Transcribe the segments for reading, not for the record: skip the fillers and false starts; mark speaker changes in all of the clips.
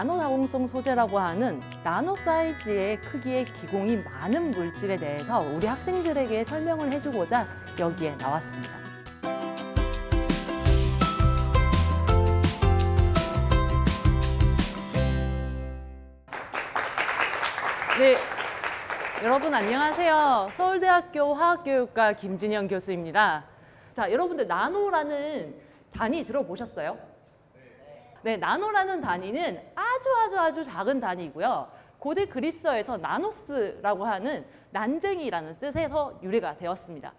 Speaker 1: 나노 다공성 소재라고 하는 나노 사이즈의 크기의 기공이 많은 물질에 대해서 우리 학생들에게 설명을 해주고자 여기에 나왔습니다. 네, 여러분 안녕하세요. 서울대학교 화학교육과 김진영 교수입니다. 자, 여러분들 나노라는 단위 들어보셨어요? 네, 나노라는 단위는 아주 작은 단위이고요. 고대 그리스어에서 나노스라고 하는 난쟁이라는 뜻에서 유래가 되었습니다.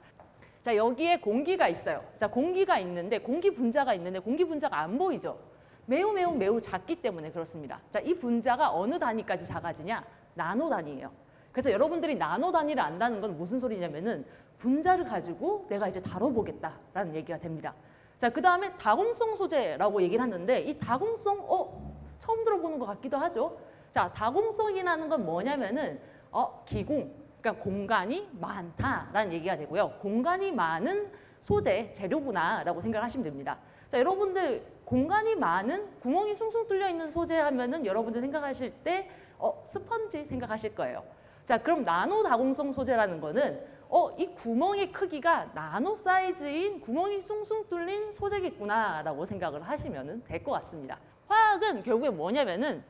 Speaker 1: 자, 여기에 공기가 있어요. 자, 공기가 있는데 공기 분자가 있는데 공기 분자가 안 보이죠? 매우 작기 때문에 그렇습니다. 자, 이 분자가 어느 단위까지 작아지냐? 나노 단위예요. 그래서 여러분들이 나노 단위를 안다는 건 무슨 소리냐면은 분자를 가지고 내가 이제 다뤄보겠다라는 얘기가 됩니다. 자, 그 다음에 다공성 소재라고 얘기를 하는데 이 다공성, 처음 들어보는 것 같기도 하죠. 자, 다공성이라는 건 뭐냐면은 기공, 그러니까 공간이 많다라는 얘기가 되고요. 공간이 많은 소재, 재료구나라고 생각하시면 됩니다. 자, 여러분들 공간이 많은 구멍이 숭숭 뚫려 있는 소재 하면은 여러분들 생각하실 때 스펀지 생각하실 거예요. 자, 그럼 나노 다공성 소재라는 거는 이 구멍의 크기가 나노 사이즈인 구멍이 숭숭 뚫린 소재겠구나라고 생각을 하시면 될 것 같습니다. 화학은 결국에 뭐냐면은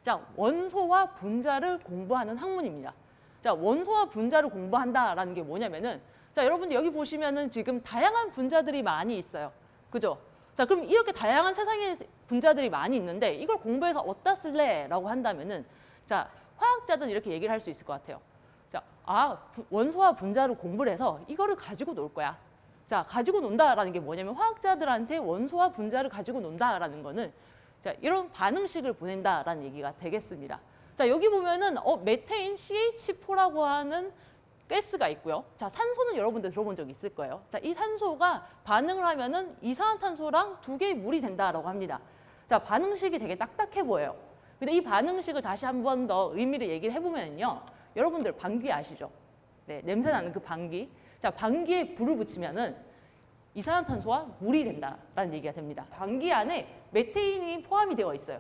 Speaker 1: 자, 원소와 분자를 공부하는 학문입니다. 자, 원소와 분자를 공부한다라는 게 뭐냐면은 자, 여러분들 여기 보시면은 지금 다양한 분자들이 많이 있어요. 그죠? 자, 그럼 이렇게 다양한 세상의 분자들이 많이 있는데 이걸 공부해서 어디다 쓸래? 라고 한다면은 자, 화학자들은 이렇게 얘기를 할 수 있을 것 같아요. 자, 원소와 분자를 공부를 해서 이거를 가지고 놀 거야. 자, 가지고 논다라는 게 뭐냐면 화학자들한테 원소와 분자를 가지고 논다라는 거는 자, 이런 반응식을 보낸다라는 얘기가 되겠습니다. 자, 여기 보면은 메테인 CH4라고 하는 가스가 있고요. 자, 산소는 여러분들 들어본 적 있을 거예요. 자, 이 산소가 반응을 하면은 이산화탄소랑 두 개의 물이 된다라고 합니다. 자, 반응식이 되게 딱딱해 보여요. 근데 이 반응식을 다시 한 번 더 의미를 얘기를 해보면요. 여러분들 방귀 아시죠? 네, 냄새 나는 그 방귀. 자, 방귀에 불을 붙이면은 이산화탄소와 물이 된다라는 얘기가 됩니다. 방귀 안에 메테인이 포함이 되어 있어요.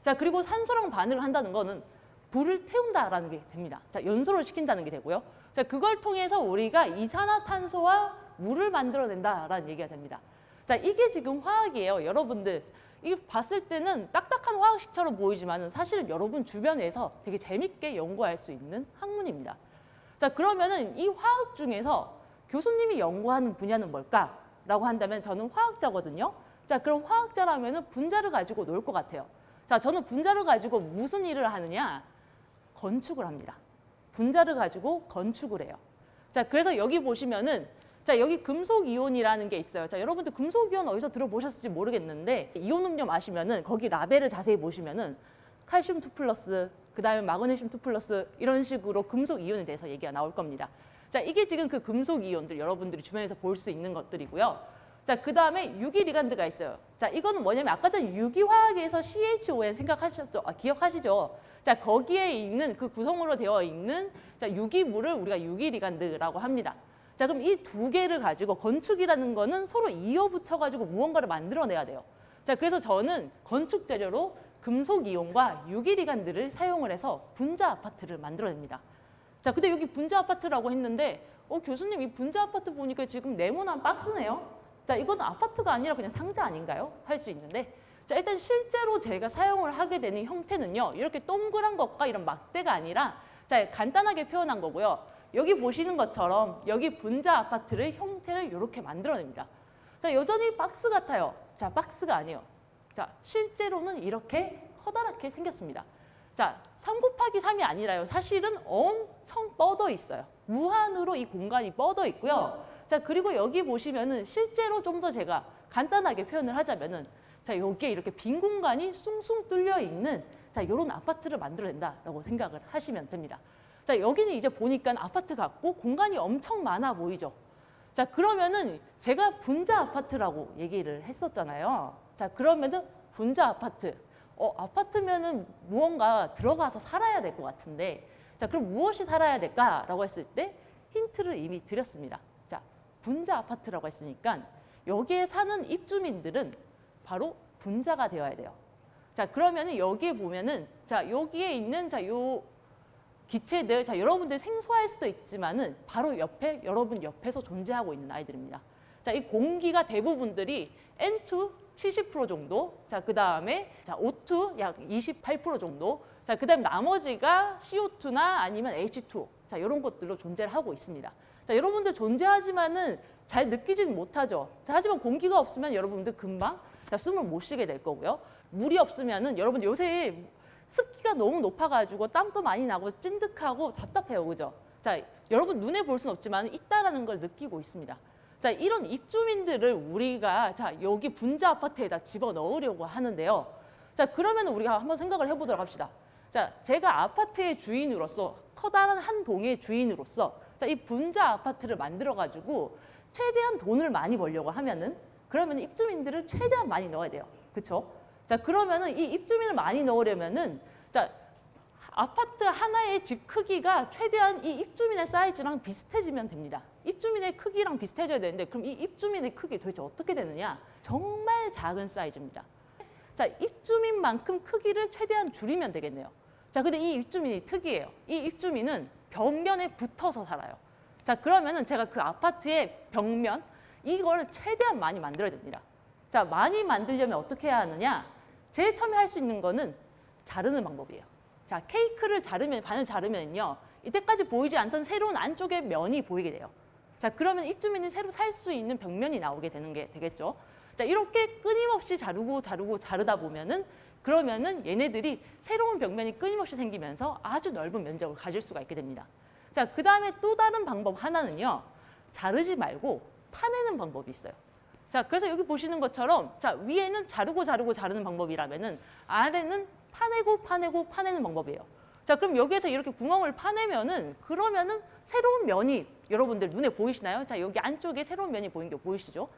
Speaker 1: 자, 그리고 산소랑 반응을 한다는 거는 불을 태운다라는 게 됩니다. 자, 연소를 시킨다는 게 되고요. 자, 그걸 통해서 우리가 이산화탄소와 물을 만들어낸다라는 얘기가 됩니다. 자, 이게 지금 화학이에요. 여러분들 이게 봤을 때는 딱딱한 화학식처럼 보이지만 사실 여러분 주변에서 되게 재밌게 연구할 수 있는 학문입니다. 자, 그러면은 이 화학 중에서 교수님이 연구하는 분야는 뭘까라고 한다면 저는 화학자거든요. 자, 그럼 화학자라면은 분자를 가지고 놀 것 같아요. 자, 저는 분자를 가지고 무슨 일을 하느냐? 건축을 합니다. 분자를 가지고 건축을 해요. 자, 그래서 여기 보시면은 자, 여기 금속 이온이라는 게 있어요. 자, 여러분들 금속 이온 어디서 들어보셨을지 모르겠는데 이온 음료 마시면은 거기 라벨을 자세히 보시면은 칼슘 2+, 그다음에 마그네슘 2+ 이런 식으로 금속 이온에 대해서 얘기가 나올 겁니다. 자, 이게 지금 그 금속 이온들 여러분들이 주변에서 볼 수 있는 것들이고요. 자, 그다음에 유기리간드가 있어요. 자, 이거는 뭐냐면 아까 전 유기화학에서 CHON 생각하셨죠? 기억하시죠? 자, 거기에 있는 그 구성으로 되어 있는 자, 유기물을 우리가 유기리간드라고 합니다. 자, 그럼 이 두 개를 가지고 건축이라는 거는 서로 이어붙여가지고 무언가를 만들어내야 돼요. 자, 그래서 저는 건축 재료로 금속 이온과 유기리간드를 사용을 해서 분자 아파트를 만들어냅니다. 자, 근데 여기 분자 아파트라고 했는데 교수님 이 분자 아파트 보니까 지금 네모난 박스네요. 자, 이건 아파트가 아니라 그냥 상자 아닌가요? 할 수 있는데 자, 일단 실제로 제가 사용을 하게 되는 형태는요. 이렇게 동그란 것과 이런 막대가 아니라 자, 간단하게 표현한 거고요. 여기 보시는 것처럼 여기 분자 아파트를 형태를 이렇게 만들어냅니다. 자, 여전히 박스 같아요. 자, 박스가 아니에요. 자, 실제로는 이렇게 커다랗게 생겼습니다. 자, 3+3이 아니라요. 사실은 엄청 뻗어 있어요. 무한으로 이 공간이 뻗어 있고요. 자, 그리고 여기 보시면은 실제로 좀 더 제가 간단하게 표현을 하자면은 자, 여기에 이렇게 빈 공간이 숭숭 뚫려 있는 자, 이런 아파트를 만들어낸다라고 생각을 하시면 됩니다. 자, 여기는 이제 보니까 아파트 같고 공간이 엄청 많아 보이죠. 자, 그러면은 제가 분자 아파트라고 얘기를 했었잖아요. 자, 그러면은 분자 아파트. 아파트면은 무언가 들어가서 살아야 될 것 같은데 자, 그럼 무엇이 살아야 될까라고 했을 때 힌트를 이미 드렸습니다. 자, 분자 아파트라고 했으니까 여기에 사는 입주민들은 바로 분자가 되어야 돼요. 자, 그러면은 여기에 보면은 자, 여기에 있는 자, 요 기체들, 자, 여러분들 생소할 수도 있지만은 바로 옆에 여러분 옆에서 존재하고 있는 아이들입니다. 자, 이 공기가 대부분들이 N2 70% 정도, 자, 그 다음에 자, O2 약 28% 정도, 자, 그 다음에 나머지가 CO2나 아니면 H2O, 자, 이런 것들로 존재를 하고 있습니다. 자, 여러분들 존재하지만은 잘 느끼지는 못하죠. 자, 하지만 공기가 없으면 여러분들 금방 자, 숨을 못 쉬게 될 거고요. 물이 없으면은 여러분 요새 습기가 너무 높아가지고 땀도 많이 나고 찐득하고 답답해요, 그죠? 자, 여러분 눈에 볼 수는 없지만 있다라는 걸 느끼고 있습니다. 자, 이런 입주민들을 우리가 자, 여기 분자 아파트에다 집어넣으려고 하는데요. 자, 그러면 우리가 한번 생각을 해보도록 합시다. 자, 제가 아파트의 주인으로서 커다란 한 동의 주인으로서 자, 이 분자 아파트를 만들어가지고 최대한 돈을 많이 벌려고 하면은 그러면 입주민들을 최대한 많이 넣어야 돼요, 그렇죠? 자, 그러면은 이 입주민을 많이 넣으려면은 자, 아파트 하나의 집 크기가 최대한 이 입주민의 사이즈랑 비슷해지면 됩니다. 입주민의 크기랑 비슷해져야 되는데 그럼 이 입주민의 크기 도대체 어떻게 되느냐? 정말 작은 사이즈입니다. 자, 입주민만큼 크기를 최대한 줄이면 되겠네요. 자, 근데 이 입주민이 특이해요. 이 입주민은 벽면에 붙어서 살아요. 자, 그러면은 제가 그 아파트의 벽면 이걸 최대한 많이 만들어야 됩니다. 자, 많이 만들려면 어떻게 해야 하느냐? 제일 처음에 할 수 있는 거는 자르는 방법이에요. 자, 케이크를 자르면, 반을 자르면요. 이때까지 보이지 않던 새로운 안쪽의 면이 보이게 돼요. 자, 그러면 입주민이 새로 살 수 있는 벽면이 나오게 되는 게 되겠죠. 자, 이렇게 끊임없이 자르다 보면은 그러면은 얘네들이 새로운 벽면이 끊임없이 생기면서 아주 넓은 면적을 가질 수가 있게 됩니다. 자, 그 다음에 또 다른 방법 하나는요. 자르지 말고 파내는 방법이 있어요. 자, 그래서 여기 보시는 것처럼 자, 위에는 자르는 방법이라면은 아래는 파내는 방법이에요. 자, 그럼 여기에서 이렇게 구멍을 파내면은 그러면은 새로운 면이 여러분들 눈에 보이시나요? 자, 여기 안쪽에 새로운 면이 보이는 게 보이시죠?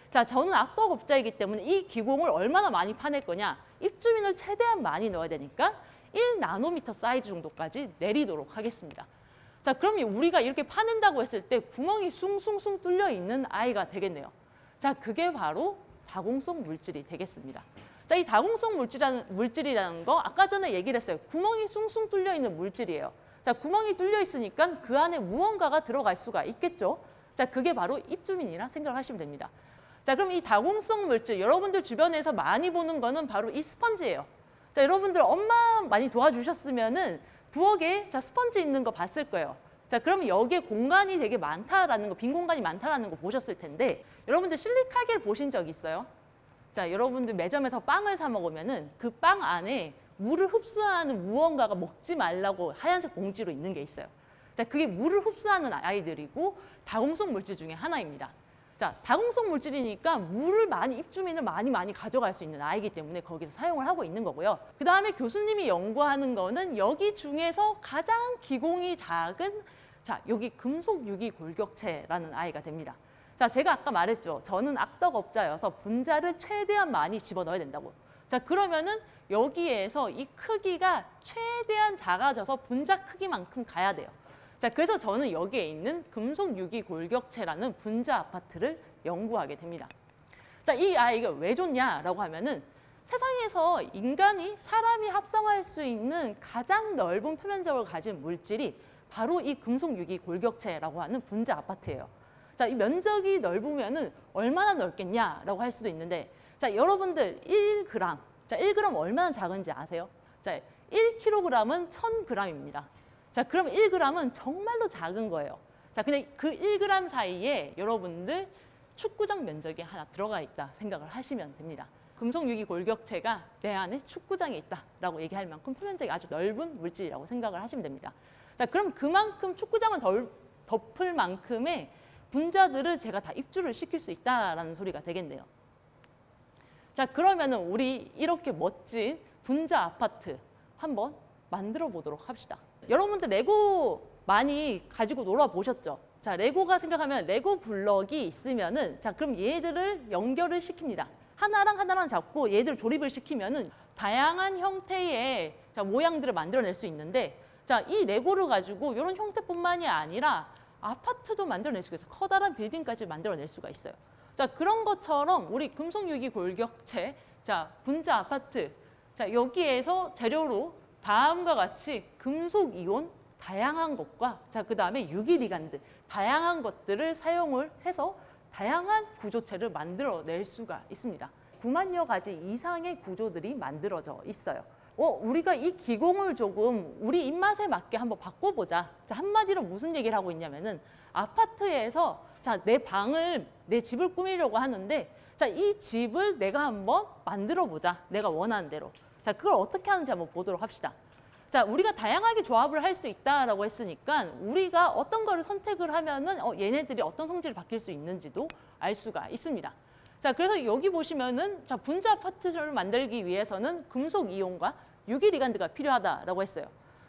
Speaker 1: 자, 저는 악덕업자이기 때문에 이 기공을 얼마나 많이 파낼 거냐? 입주민을 최대한 많이 넣어야 되니까 1나노미터 사이즈 정도까지 내리도록 하겠습니다. 자, 그럼 우리가 이렇게 파낸다고 했을 때 구멍이 숭숭숭 뚫려 있는 아이가 되겠네요. 자, 그게 바로 다공성 물질이 되겠습니다. 자, 이 다공성 물질이라는 거 아까 전에 얘기를 했어요. 구멍이 숭숭 뚫려 있는 물질이에요. 자, 구멍이 뚫려 있으니까 그 안에 무언가가 들어갈 수가 있겠죠. 자, 그게 바로 입주민이라 생각을 하시면 됩니다. 자, 그럼 이 다공성 물질 여러분들 주변에서 많이 보는 거는 바로 이 스펀지예요. 자, 여러분들 엄마 많이 도와주셨으면은 부엌에 자, 스펀지 있는 거 봤을 거예요. 자, 그러면 여기에 공간이 되게 많다라는 거, 빈 공간이 많다라는 거 보셨을 텐데 여러분들 실리카겔 보신 적 있어요? 자, 여러분들 매점에서 빵을 사 먹으면은 그 빵 안에 물을 흡수하는 무언가가 먹지 말라고 하얀색 봉지로 있는 게 있어요. 자, 그게 물을 흡수하는 아이들이고 다공성 물질 중에 하나입니다. 자, 다공성 물질이니까 물을 입주민을 많이 가져갈 수 있는 아이기 때문에 거기서 사용을 하고 있는 거고요. 그 다음에 교수님이 연구하는 거는 여기 중에서 가장 기공이 작은 자, 여기 금속 유기 골격체라는 아이가 됩니다. 자, 제가 아까 말했죠. 저는 악덕업자여서 분자를 최대한 많이 집어넣어야 된다고. 자, 그러면은 여기에서 이 크기가 최대한 작아져서 분자 크기만큼 가야 돼요. 자, 그래서 저는 여기에 있는 금속 유기 골격체라는 분자 아파트를 연구하게 됩니다. 자, 이 아이가 왜 좋냐라고 하면은 세상에서 사람이 합성할 수 있는 가장 넓은 표면적을 가진 물질이 바로 이 금속 유기 골격체라고 하는 분자 아파트예요. 자, 이 면적이 넓으면은 얼마나 넓겠냐라고 할 수도 있는데, 자, 여러분들 1g, 자, 1g 얼마나 작은지 아세요? 자, 1kg은 1000g입니다. 자, 그럼 1g은 정말로 작은 거예요. 자, 근데 그 1g 사이에 여러분들 축구장 면적이 하나 들어가 있다 생각을 하시면 됩니다. 금속 유기 골격체가 내 안에 축구장에 있다라고 얘기할 만큼 표면적이 아주 넓은 물질이라고 생각을 하시면 됩니다. 자, 그럼 그만큼 축구장을 덮을 만큼의 분자들을 제가 다 입주를 시킬 수 있다라는 소리가 되겠네요. 자, 그러면은 우리 이렇게 멋진 분자 아파트 한번 만들어 보도록 합시다. 여러분들 레고 많이 가지고 놀아 보셨죠? 자, 레고가 생각하면 레고 블럭이 있으면은 자, 그럼 얘들을 연결을 시킵니다. 하나랑 잡고 얘들을 조립을 시키면은 다양한 형태의 자, 모양들을 만들어낼 수 있는데 자, 이 레고를 가지고 이런 형태뿐만이 아니라 아파트도 만들어낼 수가 있어요. 커다란 빌딩까지 만들어낼 수가 있어요. 자, 그런 것처럼 우리 금속 유기 골격체 자, 분자 아파트 자, 여기에서 재료로 다음과 같이 금속 이온 다양한 것과 자, 그다음에 유기리간드 다양한 것들을 사용을 해서 다양한 구조체를 만들어낼 수가 있습니다. 9만여 가지 이상의 구조들이 만들어져 있어요. 우리가 이 기공을 조금 우리 입맛에 맞게 한번 바꿔보자. 자, 한마디로 무슨 얘기를 하고 있냐면은 아파트에서 자, 내 집을 꾸미려고 하는데 자, 이 집을 내가 한번 만들어 보자. 내가 원하는 대로. 자, 그걸 어떻게 하는지 한번 보도록 합시다. 자, 우리가 다양하게 조합을 할 수 있다라고 했으니까 우리가 어떤 거를 선택을 하면은 얘네들이 어떤 성질을 바뀔 수 있는지도 알 수가 있습니다. 자, 그래서 여기 보시면은 자, 분자 아파트를 만들기 위해서는 금속 이온과 유기리간드가 필요하다라고 했어요.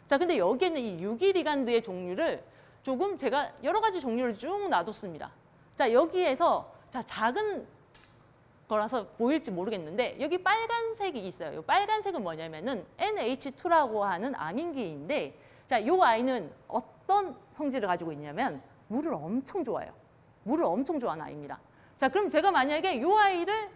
Speaker 1: 자, 근데 여기에는 이 유기리간드의 종류를 조금 제가 여러 가지 종류를 쭉 놔뒀습니다. 자, 여기에서 자, 작은 거라서 보일지 모르겠는데 여기 빨간색이 있어요. 이 빨간색은 뭐냐면은 NH2라고 하는 아민기인데 자, 이 아이는 어떤 성질을 가지고 있냐면 물을 엄청 좋아해요. 물을 엄청 좋아하는 아이입니다. 자, 그럼 제가 만약에 이 아이를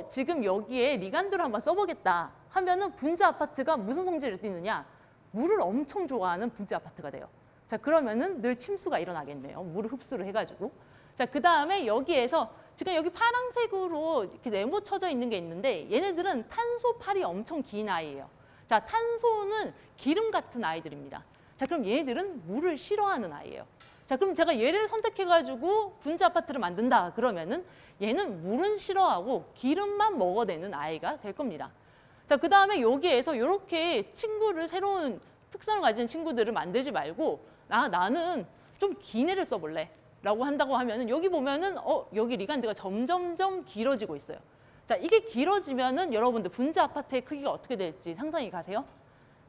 Speaker 1: 지금 여기에 리간드로 한번 써보겠다 하면은 분자 아파트가 무슨 성질을 띠느냐? 물을 엄청 좋아하는 분자 아파트가 돼요. 자, 그러면은 늘 침수가 일어나겠네요. 물을 흡수를 해가지고. 자, 그 다음에 여기에서 지금 여기 파란색으로 이렇게 네모쳐져 있는 게 있는데 얘네들은 탄소팔이 엄청 긴 아이예요. 자, 탄소는 기름 같은 아이들입니다. 자, 그럼 얘네들은 물을 싫어하는 아이예요. 자, 그럼 제가 얘를 선택해가지고 분자 아파트를 만든다 그러면은 얘는 물은 싫어하고 기름만 먹어대는 아이가 될 겁니다. 자, 그 다음에 여기에서 이렇게 친구를 새로운 특성을 가진 친구들을 만들지 말고 나는 좀 긴 애를 써볼래 라고 한다고 하면은 여기 보면은 여기 리간드가 점점점 길어지고 있어요. 자, 이게 길어지면은 여러분들 분자 아파트의 크기가 어떻게 될지 상상이 가세요?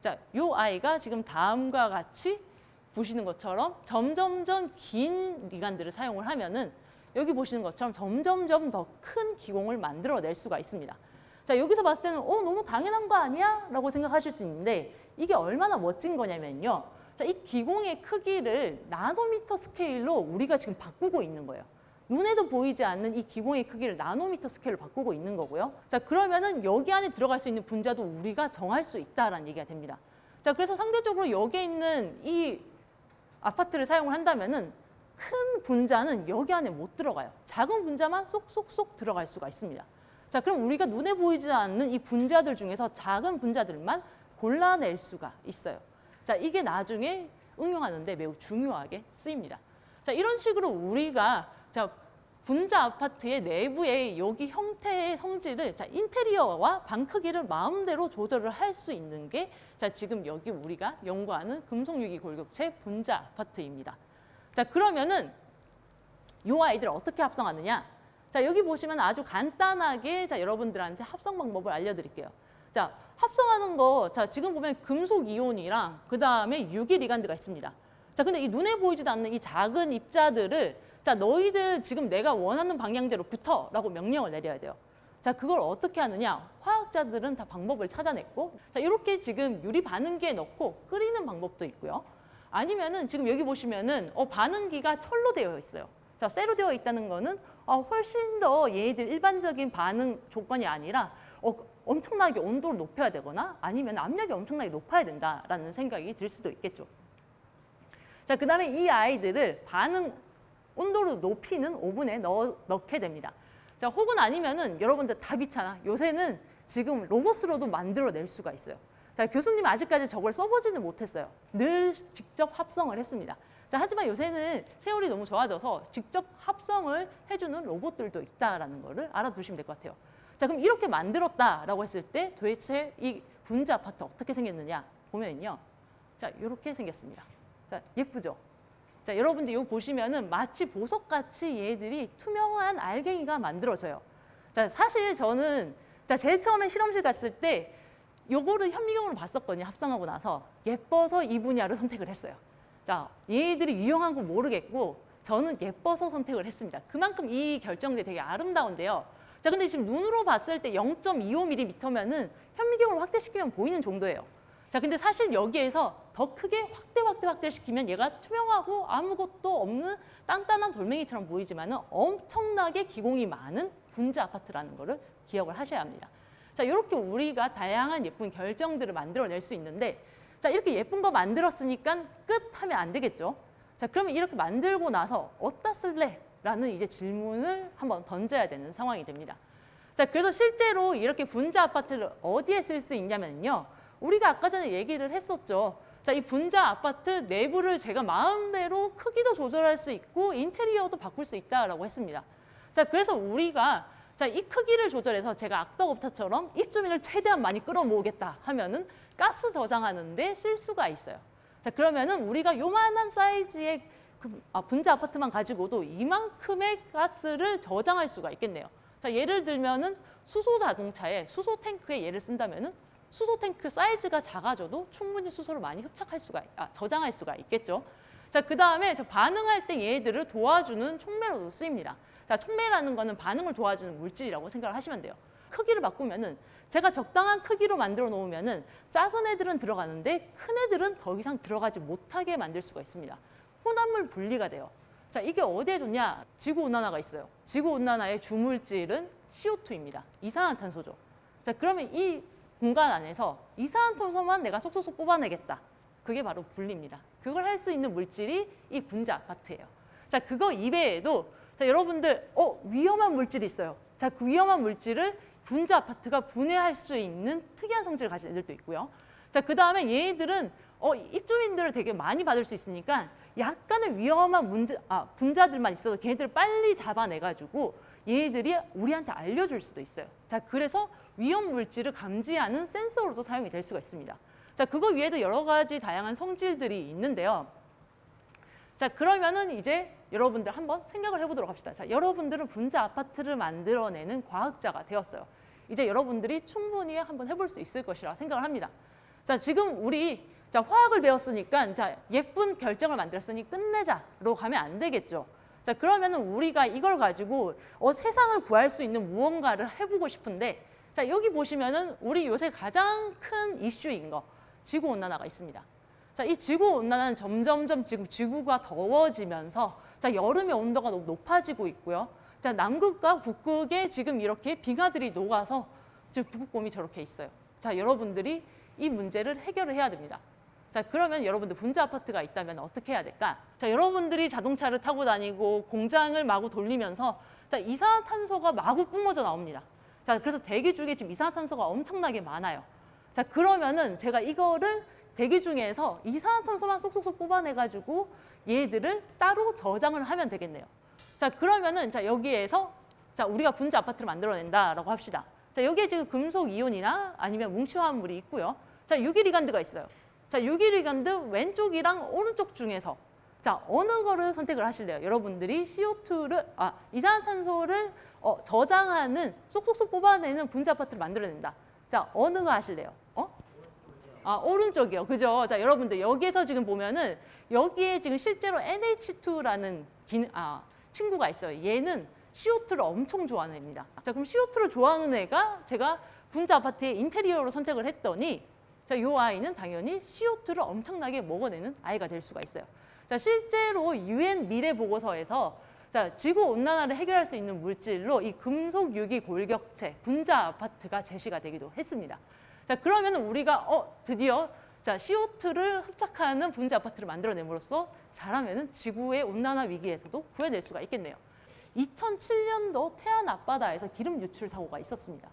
Speaker 1: 자, 요 아이가 지금 다음과 같이 보시는 것처럼 점점점 긴 리간드를 사용을 하면은 여기 보시는 것처럼 점점점 더 큰 기공을 만들어낼 수가 있습니다. 자, 여기서 봤을 때는 너무 당연한 거 아니야? 라고 생각하실 수 있는데 이게 얼마나 멋진 거냐면요. 자, 이 기공의 크기를 나노미터 스케일로 우리가 지금 바꾸고 있는 거예요. 눈에도 보이지 않는 이 기공의 크기를 나노미터 스케일로 바꾸고 있는 거고요. 자, 그러면은 여기 안에 들어갈 수 있는 분자도 우리가 정할 수 있다라는 얘기가 됩니다. 자, 그래서 상대적으로 여기에 있는 이 아파트를 사용을 한다면은 큰 분자는 여기 안에 못 들어가요. 작은 분자만 쏙쏙쏙 들어갈 수가 있습니다. 자, 그럼 우리가 눈에 보이지 않는 이 분자들 중에서 작은 분자들만 골라낼 수가 있어요. 자, 이게 나중에 응용하는데 매우 중요하게 쓰입니다. 자, 이런 식으로 우리가 자, 분자 아파트의 내부의 여기 형태의 성질을 자, 인테리어와 방 크기를 마음대로 조절을 할 수 있는 게 자, 지금 여기 우리가 연구하는 금속유기 골격체 분자 아파트입니다. 자, 그러면은 이 아이들을 어떻게 합성하느냐? 자, 여기 보시면 아주 간단하게 자, 여러분들한테 합성 방법을 알려드릴게요. 자, 합성하는 거, 자, 지금 보면 금속 이온이랑 그 다음에 유기 리간드가 있습니다. 자, 근데 이 눈에 보이지도 않는 이 작은 입자들을 자, 너희들 지금 내가 원하는 방향대로 붙어라고 명령을 내려야 돼요. 자, 그걸 어떻게 하느냐? 화학자들은 다 방법을 찾아냈고, 자, 이렇게 지금 유리 반응기에 넣고 끓이는 방법도 있고요. 아니면은 지금 여기 보시면은 반응기가 철로 되어 있어요. 자, 쇠로 되어 있다는 거는 훨씬 더 얘들 일반적인 반응 조건이 아니라 엄청나게 온도를 높여야 되거나 아니면 압력이 엄청나게 높아야 된다라는 생각이 들 수도 있겠죠. 자, 그 다음에 이 아이들을 반응 온도를 높이는 오븐에 넣게 됩니다. 자, 혹은 아니면은 여러분들 다 귀찮아. 요새는 지금 로봇으로도 만들어낼 수가 있어요. 자, 교수님 아직까지 저걸 써보지는 못했어요. 늘 직접 합성을 했습니다. 자, 하지만 요새는 세월이 너무 좋아져서 직접 합성을 해주는 로봇들도 있다라는 거를 알아두시면 될 것 같아요. 자, 그럼 이렇게 만들었다라고 했을 때 도대체 이 분자 아파트 어떻게 생겼느냐 보면요. 자, 이렇게 생겼습니다. 자, 예쁘죠? 자, 여러분들 이거 보시면은 마치 보석같이 얘들이 투명한 알갱이가 만들어져요. 자, 사실 저는 자, 제일 처음에 실험실 갔을 때 요거를 현미경으로 봤었거든요. 합성하고 나서 예뻐서 이 분야를 선택을 했어요. 자, 얘들이 유용한 건 모르겠고 저는 예뻐서 선택을 했습니다. 그만큼 이 결정들이 되게 아름다운데요. 자, 근데 지금 눈으로 봤을 때 0.25mm면은 현미경으로 확대시키면 보이는 정도예요. 자, 근데 사실 여기에서 더 크게 확대시키면 얘가 투명하고 아무것도 없는 단단한 돌멩이처럼 보이지만은 엄청나게 기공이 많은 분자 아파트라는 거를 기억을 하셔야 합니다. 자, 이렇게 우리가 다양한 예쁜 결정들을 만들어낼 수 있는데, 자, 이렇게 예쁜 거 만들었으니까 끝 하면 안 되겠죠. 자, 그러면 이렇게 만들고 나서 어디다 쓸래? 라는 이제 질문을 한번 던져야 되는 상황이 됩니다. 자, 그래서 실제로 이렇게 분자 아파트를 어디에 쓸 수 있냐면요. 우리가 아까 전에 얘기를 했었죠. 자, 이 분자 아파트 내부를 제가 마음대로 크기도 조절할 수 있고 인테리어도 바꿀 수 있다라고 했습니다. 자, 그래서 우리가 자, 이 크기를 조절해서 제가 악덕업자처럼 입주민을 최대한 많이 끌어모으겠다 하면은 가스 저장하는 데 쓸 수가 있어요. 자, 그러면은 우리가 요만한 사이즈의 분자 아파트만 가지고도 이만큼의 가스를 저장할 수가 있겠네요. 자, 예를 들면은 수소 자동차에 수소 탱크에 얘를 쓴다면은 수소 탱크 사이즈가 작아져도 충분히 수소를 많이 저장할 수가 있겠죠. 자, 그 다음에 반응할 때 얘들을 도와주는 촉매로도 쓰입니다. 자, 촉매라는 거는 반응을 도와주는 물질이라고 생각을 하시면 돼요. 크기를 바꾸면은 제가 적당한 크기로 만들어 놓으면은 작은 애들은 들어가는데 큰 애들은 더 이상 들어가지 못하게 만들 수가 있습니다. 혼합물 분리가 돼요. 자, 이게 어디에 좋냐? 지구온난화가 있어요. 지구온난화의 주물질은 CO2입니다. 이산화탄소죠. 자, 그러면 이 공간 안에서 이산화탄소만 내가 쏙쏙쏙 뽑아내겠다. 그게 바로 분리입니다. 그걸 할 수 있는 물질이 이 분자 아파트예요. 자, 그거 이외에도 자, 여러분들 위험한 물질이 있어요. 자, 그 위험한 물질을 분자 아파트가 분해할 수 있는 특이한 성질을 가진 애들도 있고요. 자, 그 다음에 얘들은 입주민들을 되게 많이 받을 수 있으니까 약간의 위험한 분자들만 있어도 걔네들을 빨리 잡아내가지고 얘들이 우리한테 알려줄 수도 있어요. 자, 그래서 위험 물질을 감지하는 센서로도 사용이 될 수가 있습니다. 자, 그거 위에도 여러 가지 다양한 성질들이 있는데요. 자, 그러면은 이제 여러분들 한번 생각을 해보도록 합시다. 자, 여러분들은 분자 아파트를 만들어내는 과학자가 되었어요. 이제 여러분들이 충분히 한번 해볼 수 있을 것이라 생각을 합니다. 자, 지금 우리 화학을 배웠으니까 자, 예쁜 결정을 만들었으니 끝내자로 가면 안 되겠죠. 자, 그러면은 우리가 이걸 가지고 세상을 구할 수 있는 무언가를 해보고 싶은데, 자, 여기 보시면은 우리 요새 가장 큰 이슈인 거 지구온난화가 있습니다. 자, 이 지구온난화는 점점점 지금 지구가 더워지면서 자, 여름의 온도가 너무 높아지고 있고요. 자, 남극과 북극에 지금 이렇게 빙하들이 녹아서 지금 북극곰이 저렇게 있어요. 자, 여러분들이 이 문제를 해결을 해야 됩니다. 자, 그러면 여러분들 분자 아파트가 있다면 어떻게 해야 될까? 자, 여러분들이 자동차를 타고 다니고 공장을 마구 돌리면서 자, 이산화탄소가 마구 뿜어져 나옵니다. 자, 그래서 대기 중에 지금 이산화탄소가 엄청나게 많아요. 자, 그러면은 제가 이거를 대기 중에서 이산화탄소만 쏙쏙쏙 뽑아내가지고 얘들을 따로 저장을 하면 되겠네요. 자, 그러면은 자, 여기에서 자, 우리가 분자 아파트를 만들어낸다라고 합시다. 자, 여기에 지금 금속 이온이나 아니면 뭉치화합물이 있고요. 자, 유기리간드가 있어요. 자, 유기리간드 왼쪽이랑 오른쪽 중에서 자, 어느 거를 선택을 하실래요? 여러분들이 CO2를 이산화탄소를 저장하는 쏙쏙쏙 뽑아내는 분자 아파트를 만들어낸다. 자, 어느 거 하실래요? 오른쪽이요. 그죠? 자, 여러분들 여기에서 지금 보면은 여기에 지금 실제로 NH2라는 친구가 있어요. 얘는 CO2를 엄청 좋아하는 애입니다. 자, 그럼 CO2를 좋아하는 애가 제가 분자 아파트의 인테리어로 선택을 했더니 자, 이 아이는 당연히 CO2를 엄청나게 먹어내는 아이가 될 수가 있어요. 자, 실제로 UN 미래 보고서에서 자, 지구 온난화를 해결할 수 있는 물질로 이 금속 유기 골격체 분자 아파트가 제시가 되기도 했습니다. 자, 그러면 우리가 드디어 자, CO2를 흡착하는 분자 아파트를 만들어냄으로써 잘하면은 지구의 온난화 위기에서도 구해낼 수가 있겠네요. 2007년도 태안 앞바다에서 기름 유출 사고가 있었습니다.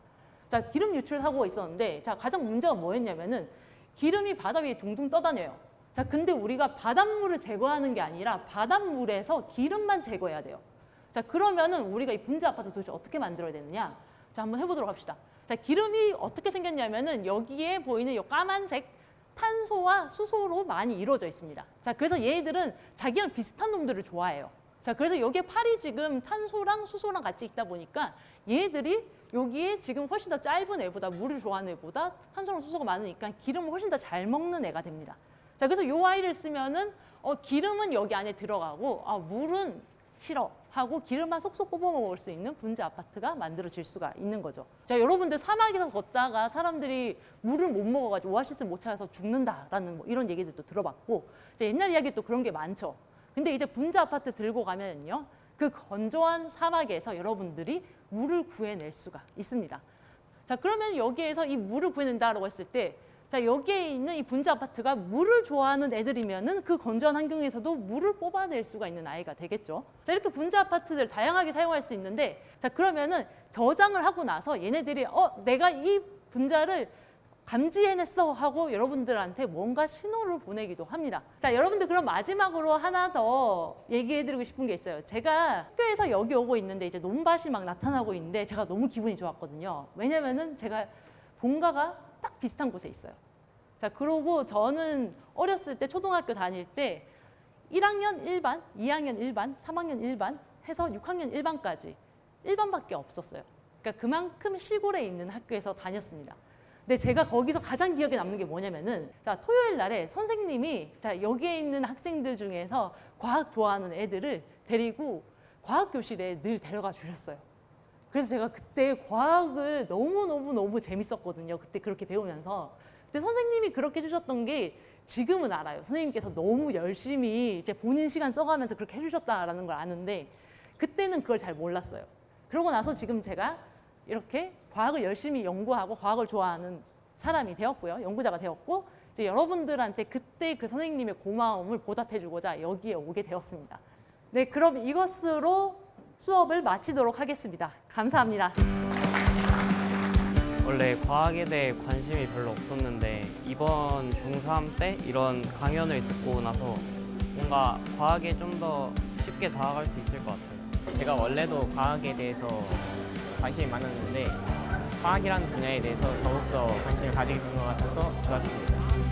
Speaker 1: 자, 기름 유출 사고가 있었는데 자, 가장 문제가 뭐였냐면은 기름이 바다 위에 둥둥 떠다녀요. 자, 근데 우리가 바닷물을 제거하는 게 아니라 바닷물에서 기름만 제거해야 돼요. 자, 그러면은 우리가 이 분자 아파트 도대체 어떻게 만들어야 되느냐? 자, 한번 해보도록 합시다. 자, 기름이 어떻게 생겼냐면은 여기에 보이는 이 까만색 탄소와 수소로 많이 이루어져 있습니다. 자, 그래서 얘들은 자기랑 비슷한 놈들을 좋아해요. 자, 그래서 여기에 팔이 지금 탄소랑 수소랑 같이 있다 보니까 얘들이 여기에 지금 훨씬 더 짧은 애보다 물을 좋아하는 애보다 탄소랑 수소가 많으니까 기름을 훨씬 더 잘 먹는 애가 됩니다. 자, 그래서 요 아이를 쓰면은 기름은 여기 안에 들어가고 물은 싫어 하고 기름만 쏙쏙 뽑아 먹을 수 있는 분자 아파트가 만들어질 수가 있는 거죠. 자, 여러분들 사막에서 걷다가 사람들이 물을 못 먹어가지고 오아시스 못 찾아서 죽는다라는 뭐 이런 얘기들도 들어봤고 옛날 이야기 또 그런 게 많죠. 근데 이제 분자 아파트 들고 가면요, 그 건조한 사막에서 여러분들이 물을 구해낼 수가 있습니다. 자, 그러면 여기에서 이 물을 구해낸다라고 했을 때, 자, 여기에 있는 이 분자 아파트가 물을 좋아하는 애들이면은 그 건조한 환경에서도 물을 뽑아낼 수가 있는 아이가 되겠죠. 자, 이렇게 분자 아파트들 다양하게 사용할 수 있는데, 자, 그러면은 저장을 하고 나서 얘네들이 내가 이 분자를 감지해냈어 하고 여러분들한테 뭔가 신호를 보내기도 합니다. 자, 여러분들 그럼 마지막으로 하나 더 얘기해드리고 싶은 게 있어요. 제가 학교에서 여기 오고 있는데 이제 논밭이 막 나타나고 있는데 제가 너무 기분이 좋았거든요. 왜냐면은 제가 본가가 딱 비슷한 곳에 있어요. 자, 그러고 저는 어렸을 때 초등학교 다닐 때 1학년 1반, 2학년 1반, 3학년 1반 해서 6학년 1반까지 1반밖에 없었어요. 그러니까 그만큼 시골에 있는 학교에서 다녔습니다. 근데 제가 거기서 가장 기억에 남는 게 뭐냐면은, 자, 토요일 날에 선생님이 자, 여기에 있는 학생들 중에서 과학 좋아하는 애들을 데리고 과학 교실에 늘 데려가 주셨어요. 그래서 제가 그때 과학을 너무 재밌었거든요. 그때 그렇게 배우면서. 근데 선생님이 그렇게 해주셨던 게 지금은 알아요. 선생님께서 너무 열심히 이제 본인 시간 써가면서 그렇게 해주셨다라는 걸 아는데 그때는 그걸 잘 몰랐어요. 그러고 나서 지금 제가 이렇게 과학을 열심히 연구하고 과학을 좋아하는 사람이 되었고요. 연구자가 되었고 이제 여러분들한테 그때 그 선생님의 고마움을 보답해주고자 여기에 오게 되었습니다. 네, 그럼 이것으로 수업을 마치도록 하겠습니다. 감사합니다.
Speaker 2: 원래 과학에 대해 관심이 별로 없었는데 이번 중3 때 이런 강연을 듣고 나서 뭔가 과학에 좀 더 쉽게 다가갈 수 있을 것 같아요.
Speaker 3: 제가 원래도 과학에 대해서 관심이 많았는데 과학이라는 분야에 대해서 더욱더 관심을 가지게 된 것 같아서 좋았습니다.